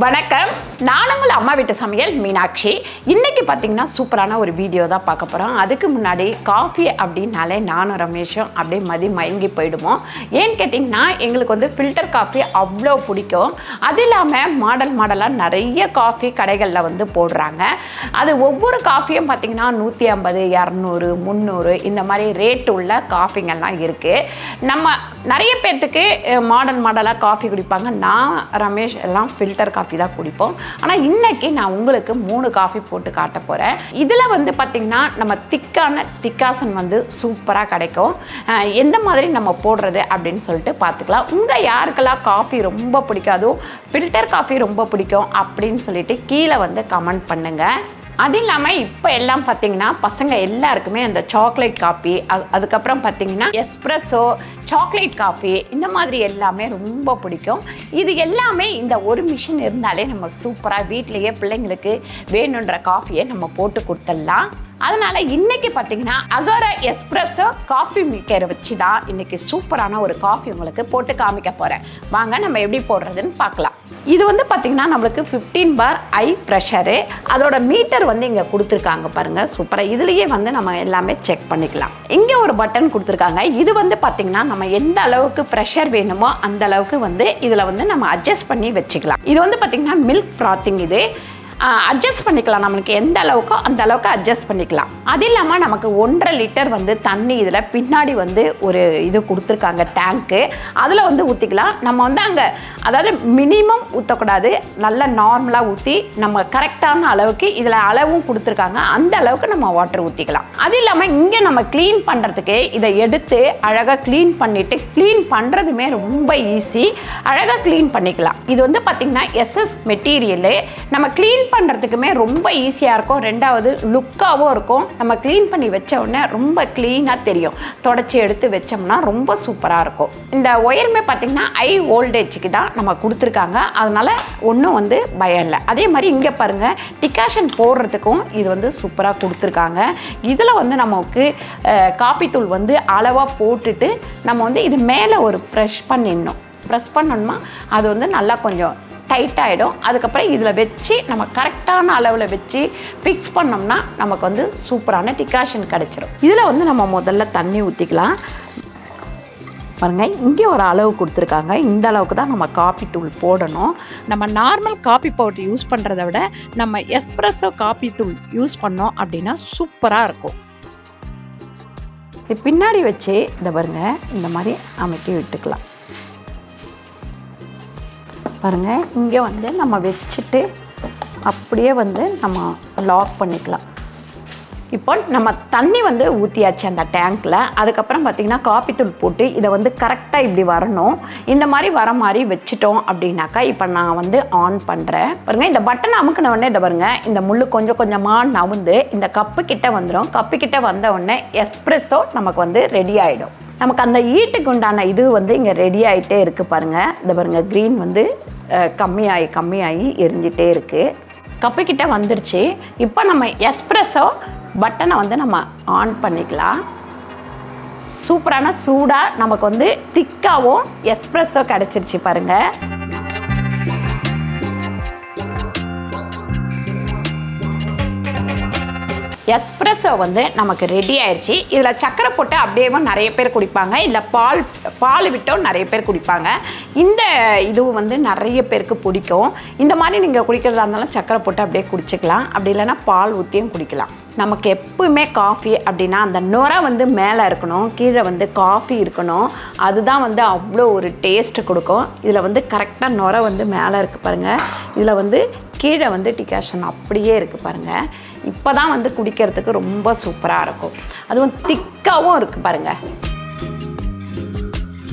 வணக்கம். நான் உங்கள் அம்மா வீட்டு சமையல் மீனாட்சி. இன்றைக்கி பார்த்திங்கன்னா சூப்பரான ஒரு வீடியோ தான் பார்க்க போகிறோம். அதுக்கு முன்னாடி காஃபி அப்படின்னாலே நானும் ரமேஷும் அப்படியே மயங்கி போயிடுவோம். ஏன்னு கேட்டிங்கன்னா எங்களுக்கு வந்து ஃபில்டர் காஃபி அவ்வளோ பிடிக்கும். அது இல்லாமல் மாடலாக நிறைய காஃபி கடைகளில் வந்து போடுறாங்க. அது ஒவ்வொரு காஃபியும் பார்த்திங்கன்னா 150, 200, 300 இந்த மாதிரி ரேட் உள்ள காஃபிங்கெல்லாம் இருக்குது. நம்ம நிறைய பேர்த்துக்கு மாடலாக காஃபி குடிப்பாங்க. நான் ரமேஷ் எல்லாம் ஃபில்டர் காஃபி தான் குடிப்போம். ஆனால் இன்னைக்கு நான் உங்களுக்கு 3 காஃபி போட்டு காட்ட போகிறேன். இதில் வந்து பார்த்திங்கன்னா நம்ம திக்காசன் வந்து சூப்பராக கிடைக்கும். எந்த மாதிரி நம்ம போடுறது அப்படின்னு சொல்லிட்டு பார்த்துக்கலாம். உங்கள் யாருக்கெல்லாம் காஃபி ரொம்ப பிடிக்காதோ ஃபில்டர் காஃபி ரொம்ப பிடிக்கும் அப்படின்னு சொல்லிட்டு கீழே வந்து கமெண்ட் பண்ணுங்கள். அது இல்லாமல் இப்போ எல்லாம் பார்த்திங்கன்னா பசங்க எல்லாருக்குமே அந்த சாக்லேட் காஃபி, அதுக்கப்புறம் பார்த்திங்கன்னா எஸ்ப்ரெஸோ, சாக்லேட் காஃபி இந்த மாதிரி எல்லாமே ரொம்ப பிடிக்கும். இது எல்லாமே இந்த ஒரு மிஷின் இருந்தாலே நம்ம சூப்பராக வீட்டிலையே பிள்ளைங்களுக்கு வேணுன்ற காஃபியை நம்ம போட்டு கொடுத்துடலாம். அதனால் இன்றைக்கி பார்த்திங்கன்னா அகாரோ எஸ்ப்ரெஸோ காஃபி மேக்கரை வச்சு தான் இன்றைக்கி சூப்பரான ஒரு காஃபி உங்களுக்கு போட்டு காமிக்க போகிறேன். வாங்க நம்ம எப்படி போடுறதுன்னு பார்க்கலாம். இது வந்து பார்த்திங்கன்னா நம்மளுக்கு 15 பார் ஐ ப்ரெஷரு. அதோட மீட்டர் வந்து இங்கே கொடுத்துருக்காங்க பாருங்கள், சூப்பராக. இதுலேயே வந்து நம்ம எல்லாமே செக் பண்ணிக்கலாம். இங்கே ஒரு பட்டன் கொடுத்துருக்காங்க. இது வந்து பார்த்திங்கன்னா நம்ம எந்த அளவுக்கு ப்ரெஷர் வேணுமோ அந்த அளவுக்கு வந்து இதில் வந்து நம்ம அட்ஜஸ்ட் பண்ணி வச்சுக்கலாம். இது வந்து பார்த்திங்கன்னா மில்க் ஃப்ராத்திங். இது அட்ஜஸ்ட் பண்ணிக்கலாம், நம்மளுக்கு எந்த அளவுக்கோ அந்த அளவுக்கு அட்ஜஸ்ட் பண்ணிக்கலாம். அது இல்லாமல் நமக்கு 1.5 லிட்டர் வந்து தண்ணி இதில் பின்னாடி வந்து ஒரு இது கொடுத்துருக்காங்க டேங்க்கு. அதில் வந்து ஊற்றிக்கலாம். நம்ம வந்து அங்கே அதாவது மினிமம் ஊற்றக்கூடாது, நல்லா நார்மலாக ஊற்றி நம்ம கரெக்டான அளவுக்கு இதில் அளவும் கொடுத்துருக்காங்க, அந்த அளவுக்கு நம்ம வாட்டர் ஊற்றிக்கலாம். அது இல்லாமல் இங்கே நம்ம க்ளீன் பண்ணுறதுக்கு இதை எடுத்து அழகாக க்ளீன் பண்ணிவிட்டு, க்ளீன் பண்ணுறதுமே ரொம்ப ஈஸி, அழகாக க்ளீன் பண்ணிக்கலாம். இது வந்து பார்த்திங்கன்னா எஸ்எஸ் மெட்டீரியலு. நம்ம க்ளீன் பண்ணுறதுக்குமே ரொம்ப ஈஸியாக இருக்கும். ரெண்டாவது லுக்காகவும் இருக்கும். நம்ம க்ளீன் பண்ணி வச்ச உடனே ரொம்ப க்ளீனாக தெரியும். தொடச்சி எடுத்து வச்சோம்னா ரொம்ப சூப்பராக இருக்கும். இந்த ஒயருமே பார்த்திங்கன்னா ஹை வோல்டேஜுக்கு தான் நம்ம கொடுத்துருக்காங்க. அதனால் ஒன்றும் வந்து பயம் இல்லை. அதே மாதிரி இங்கே பாருங்கள், டிகாஷன் போடுறதுக்கும் இது வந்து சூப்பராக கொடுத்துருக்காங்க. இதில் வந்து நமக்கு காப்பி தூள் வந்து அளவாக போட்டுட்டு நம்ம வந்து இது மேலே ஒரு ப்ரெஸ் பண்ணணுமா அது வந்து நல்லா கொஞ்சம் டைட் ஆகிடும். அதுக்கப்புறம் இதில் வச்சு நம்ம கரெக்டான அளவில் வச்சு ஃபிக்ஸ் பண்ணோம்னா நமக்கு வந்து சூப்பரான டிகாஷன் கிடச்சிரும். இதில் வந்து நம்ம முதல்ல தண்ணி ஊற்றிக்கலாம். பாருங்கள், இங்கே ஒரு அளவு கொடுத்துருக்காங்க. இந்த அளவுக்கு தான் நம்ம காப்பி தூள் போடணும். நம்ம நார்மல் காப்பி பவுடர் யூஸ் பண்ணுறத விட நம்ம எஸ்ப்ரெஸோ காப்பி தூள் யூஸ் பண்ணோம் அப்படின்னா சூப்பராக இருக்கும். பின்னாடி வச்சு இந்த பாருங்கள், இந்த மாதிரி அமைக்கி விட்டுக்கலாம். பாருங்கள், இங்கே வந்து நம்ம வச்சுட்டு அப்படியே வந்து நம்ம லாக் பண்ணிக்கலாம். இப்போ நம்ம தண்ணி வந்து ஊற்றியாச்சு அந்த டேங்க்கில். அதுக்கப்புறம் பார்த்திங்கன்னா காப்பி தூள் போட்டு இதை வந்து கரெக்டாக இப்படி வரணும். இந்த மாதிரி வர மாதிரி வச்சுட்டோம் அப்படின்னாக்கா இப்போ நான் வந்து ஆன் பண்ணுறேன். பாருங்கள், இந்த பட்டன் அமுக்கின உடனே இதை பாருங்கள், இந்த முள் கொஞ்சம் கொஞ்சமாக நவுந்து இந்த கப்பு கிட்டே வந்துடும். கப்பு கிட்டே வந்த உடனே எஸ்ப்ரெஸோ நமக்கு வந்து ரெடி ஆகிடும். நமக்கு அந்த ஈட்டுக்கு உண்டான இது வந்து இங்கே ரெடி ஆகிட்டே இருக்குது. பாருங்கள், இந்த பாருங்கள், க்ரீன் வந்து கம்மியாகி எரிஞ்சிட்டே இருக்குது. கப்புக்கிட்ட வந்துடுச்சு. இப்போ நம்ம எஸ்ப்ரெஸோ பட்டனை வந்து நம்ம ஆன் பண்ணிக்கலாம். சூப்பரான சூடாக நமக்கு வந்து திக்காகவும் எஸ்ப்ரெஸோ கிடச்சிருச்சு பாருங்கள். எஸ்ப்ரெஸோ வந்து நமக்கு ரெடி ஆயிடுச்சு. இதில் சக்கரை போட்டு அப்படியே நிறைய பேர் குடிப்பாங்க, இல்லை பால் விட்டோம் நிறைய பேர் குடிப்பாங்க. இந்த இதுவும் வந்து நிறைய பேருக்கு பிடிக்கும். இந்த மாதிரி நீங்கள் குடிக்கிறதா இருந்தாலும் சக்கரை போட்டு அப்படியே குடிச்சிக்கலாம், அப்படி இல்லைன்னா பால் ஊற்றியும் குடிக்கலாம். நமக்கு எப்பவுமே காஃபி அப்படின்னா அந்த நுரை வந்து மேலே இருக்கணும், கீழே வந்து காஃபி இருக்கணும். அதுதான் வந்து அவ்வளோ ஒரு டேஸ்ட்டு கொடுக்கும். இதில் வந்து கரெக்டாக நுரை வந்து மேலே இருக்குது பாருங்கள். இதில் வந்து கீழே வந்து டிகாஷன் அப்படியே இருக்குது பாருங்கள். இப்போ தான் வந்து குடிக்கிறதுக்கு ரொம்ப சூப்பராக இருக்கும். அதுவும் திக்காகவும் இருக்குது பாருங்கள்.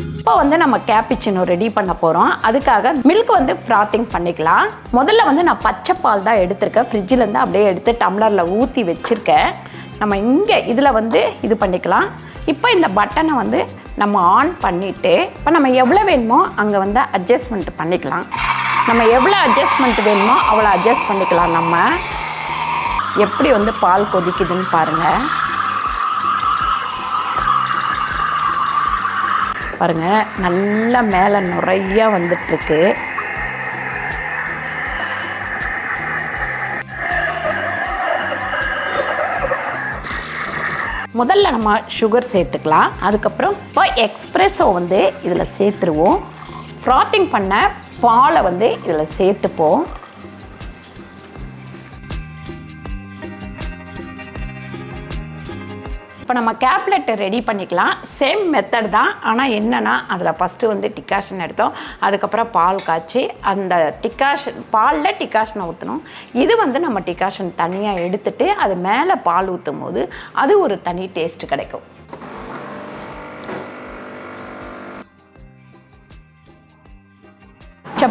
இப்போ வந்து நம்ம கேப்பிச்சினோ ரெடி பண்ண போகிறோம். அதுக்காக மில்க் வந்து ஃப்ராத்திங் பண்ணிக்கலாம். முதல்ல வந்து நான் பச்சை பால் தான் எடுத்திருக்கேன். ஃப்ரிட்ஜிலேருந்து அப்படியே எடுத்து டம்ளரில் ஊற்றி வச்சுருக்கேன். நம்ம இங்கே இதில் வந்து இது பண்ணிக்கலாம். இப்போ இந்த பட்டனை வந்து நம்ம ஆன் பண்ணிவிட்டு இப்போ நம்ம எவ்வளோ வேணுமோ அங்கே வந்து அட்ஜஸ்ட்மெண்ட் பண்ணிக்கலாம். நம்ம எவ்வளோ அட்ஜஸ்ட்மெண்ட் வேணுமோ அவ்வளோ அட்ஜஸ்ட் பண்ணிக்கலாம். நம்ம எப்படி வந்து பால் கொதிக்குதுன்னு பாருங்கள். பாருங்கள், நல்லா மேலே நிறையா வந்துட்டுருக்கு. முதல்ல நம்ம சுகர் சேர்த்துக்கலாம். அதுக்கப்புறம் இப்போ எக்ஸ்பிரஸோ வந்து இதில் சேர்த்துருவோம். ஃப்ராத்திங் பண்ண பாலை வந்து இதில் சேர்த்துப்போம். இப்போ நம்ம கேப்லெட் ரெடி பண்ணிக்கலாம். சேம் மெத்தட் தான். ஆனால் என்னென்னா அதில் ஃபஸ்ட்டு வந்து டிகாஷன் எடுத்தோம். அதுக்கப்புறம் பால் காய்ச்சி அந்த பாலில் டிகாஷனை ஊற்றணும். இது வந்து நம்ம டிகாஷன் தனியாக எடுத்துட்டு அது மேலே பால் ஊற்றும் போது அது ஒரு தனி டேஸ்ட்டு கிடைக்கும்.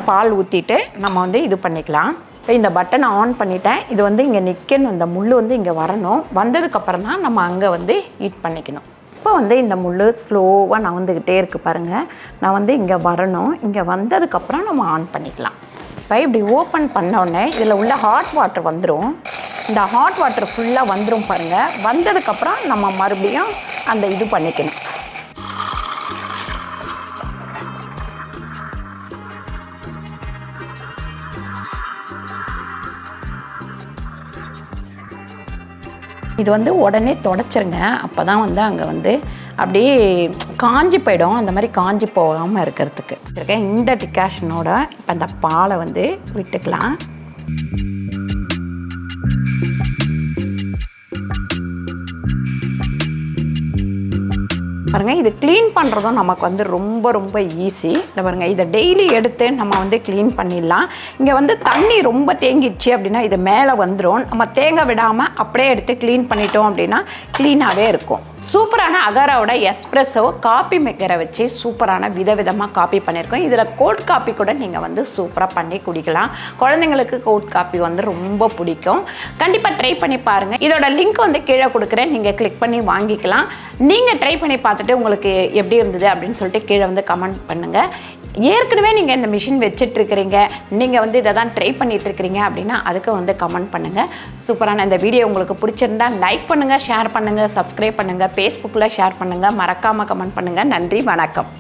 பால் ஊற்றிட்டு நம்ம வந்து இது பண்ணிக்கலாம். இப்போ இந்த பட்டனை ஆன் பண்ணிட்டேன். இது வந்து இங்கே நிற்கணும். இந்த முள் வந்து இங்கே வரணும். வந்ததுக்கப்புறம் தான் நம்ம அங்கே வந்து ஹீட் பண்ணிக்கணும். இப்போ வந்து இந்த முள் ஸ்லோவாக நகர்ந்துக்கிட்டே இருக்குது பாருங்கள். நான் வந்து இங்கே வரணும். இங்கே வந்ததுக்கப்புறம் நம்ம ஆன் பண்ணிக்கலாம். இப்போ இப்படி ஓப்பன் பண்ணோடனே இதில் உள்ள ஹாட் வாட்டர் வந்துடும். இந்த ஹாட் வாட்டர் ஃபுல்லாக வந்துடும் பாருங்கள். வந்ததுக்கப்புறம் நம்ம மறுபடியும் அந்த இது பண்ணிக்கணும். இது வந்து உடனே தொடச்சிருங்க. அப்போ தான் வந்து அங்கே வந்து அப்படியே காஞ்சி போயிடும். அந்த மாதிரி காஞ்சி போகாமல் இருக்கிறதுக்கு இந்த டிகாஷனோட இப்போ அந்த பாலை வந்து விட்டுக்கலாம். பாருங்கள், இது க்ளீன் பண்ணுறதும் நமக்கு வந்து ரொம்ப ரொம்ப ஈஸி. இந்த பாருங்கள், இதை டெய்லி எடுத்து நம்ம வந்து க்ளீன் பண்ணிடலாம். இங்கே வந்து தண்ணி ரொம்ப தேங்கிடுச்சு அப்படின்னா இது மேலே வந்துடும். நம்ம தேங்க விடாமல் அப்படியே எடுத்து க்ளீன் பண்ணிட்டோம் அப்படின்னா க்ளீனாகவே இருக்கும். சூப்பரான அகாரோட எஸ்ப்ரெஸோ காப்பி மேக்கரை வச்சு சூப்பரான விதவிதமாக காப்பி பண்ணியிருக்கோம். இதில் கோல்ட் காப்பி கூட நீங்கள் வந்து சூப்பராக பண்ணி குடிக்கலாம். குழந்தைங்களுக்கு கோல்ட் காப்பி வந்து ரொம்ப பிடிக்கும். கண்டிப்பாக ட்ரை பண்ணி பாருங்கள். இதோட லிங்க் வந்து கீழே கொடுக்குறேன். நீங்கள் கிளிக் பண்ணி வாங்கிக்கலாம். நீங்கள் ட்ரை பண்ணி பார்த்துட்டு உங்களுக்கு எப்படி இருந்தது அப்படின்னு சொல்லிட்டு கீழே வந்து கமெண்ட் பண்ணுங்கள். ஏற்கனவே நீங்கள் இந்த மிஷின் வச்சிட்ருக்கிறீங்க, நீங்கள் வந்து இதை தான் ட்ரை பண்ணிகிட்ருக்கிறீங்க அப்படின்னா அதுக்கு வந்து கமெண்ட் பண்ணுங்கள். சூப்பரான இந்த வீடியோ உங்களுக்கு பிடிச்சிருந்தா லைக் பண்ணுங்கள், ஷேர் பண்ணுங்கள், சப்ஸ்கிரைப் பண்ணுங்கள், ஃபேஸ்புக்கில் ஷேர் பண்ணுங்கள், மறக்காமல் கமெண்ட் பண்ணுங்கள். நன்றி, வணக்கம்.